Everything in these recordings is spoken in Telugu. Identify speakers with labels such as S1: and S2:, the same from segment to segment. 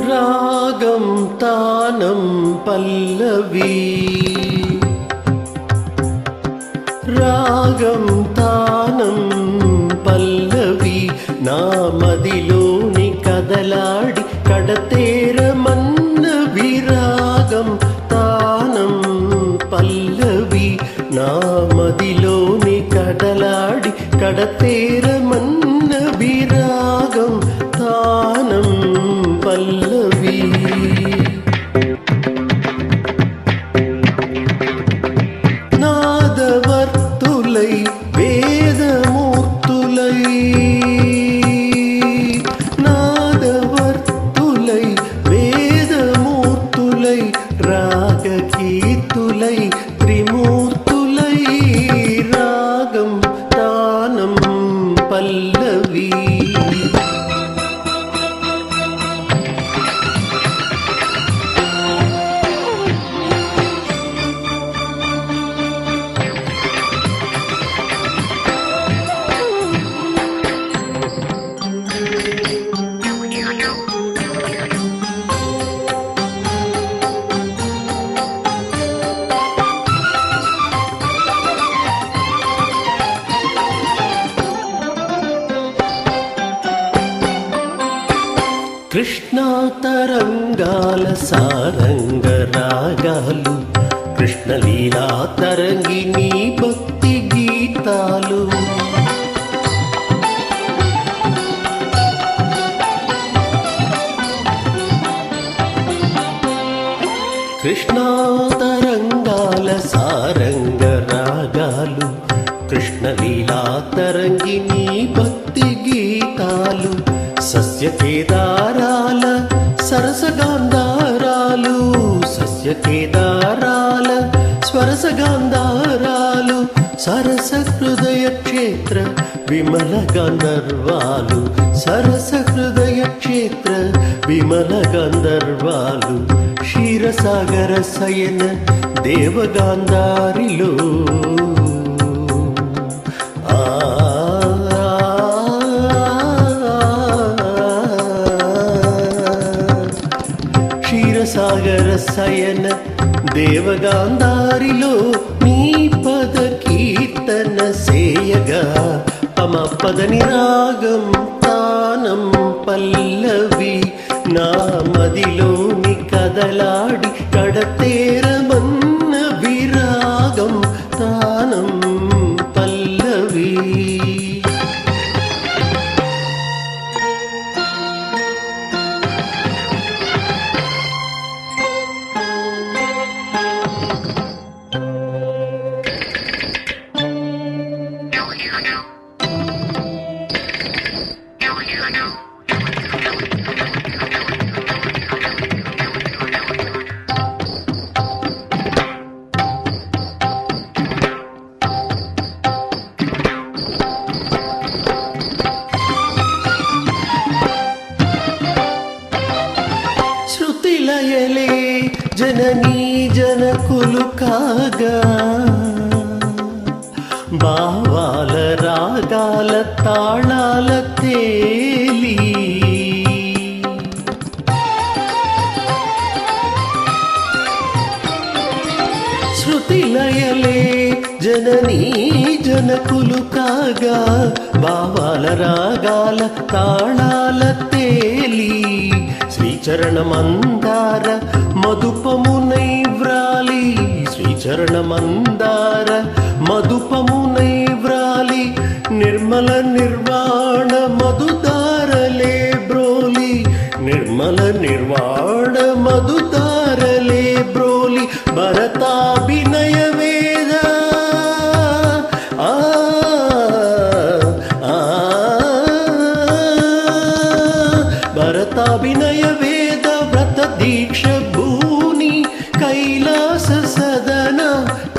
S1: రాగం తానం పల్లవి రాగం తానం పల్లవి నా మదిలోని కదలాడి కడతేరమన్న విరాగం తానం పల్లవి నా మదిలోని కదలాడి కడతేరమన్న విరాగం తానం పల్లవి నాదవర్తులై వేదమూర్తులై నాదవర్తులై వేదమూర్తులై రాగకీర్తులై త్రిమూర్తులై రాగం తానం పల్లవి కృష్ణా తరంగాల సారంగ రాగాలు కృష్ణలీలా తరంగిణి భక్తి గీతాలు కృష్ణా తరంగాల సారంగ రాగాలు కృష్ణలీలా తరంగిణి భక్తి గీతాలు సస్యకేదారాల సరసగాంధారాలు సస్యకేదారాల స్వరసగాంధారాలు సరస హృదయ క్షేత్ర విమల గంధర్వాలు సరస హృదయ క్షేత్ర విమల గంధర్వాలు క్షీరసాగర శయన దేవగాంధారిలో క్షీరసాగర శయన దేవగాంధారిలో నీ పద కీర్తన సేయగా పమ పదని రాగం తానం పల్లవి నా మదిలోని కదలాడి కడతేరమన్న విరాగం తానం పల్లవి శృతిలయలే జననీ జనకులు కాగా భావాల రాగాల తాళాల తేలి శృతిలయలే జననీ జనకులు కాగా భావాల రాగాల తాళాల తేలి శ్రీచరణమందార మధుపమునై వ్రాలి శ్రీచరణమందార మధుపమునై వ్రాలి నిర్మల నిర్వాణ మధుదారలే బ్రోలి నిర్మల నిర్వాణ మధుదారలే బ్రోలి భరతాభినయ వేద భరతాభినయ వేద వ్రత దీక్ష భూని కైలాస సదన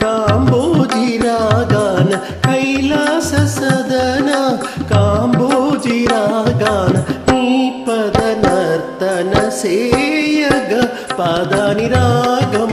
S1: కాంబోజి రాగాన కైలాస సదన కాంబోజి రాగాన నీ పద నర్తన మనసేయగ పదని రాగం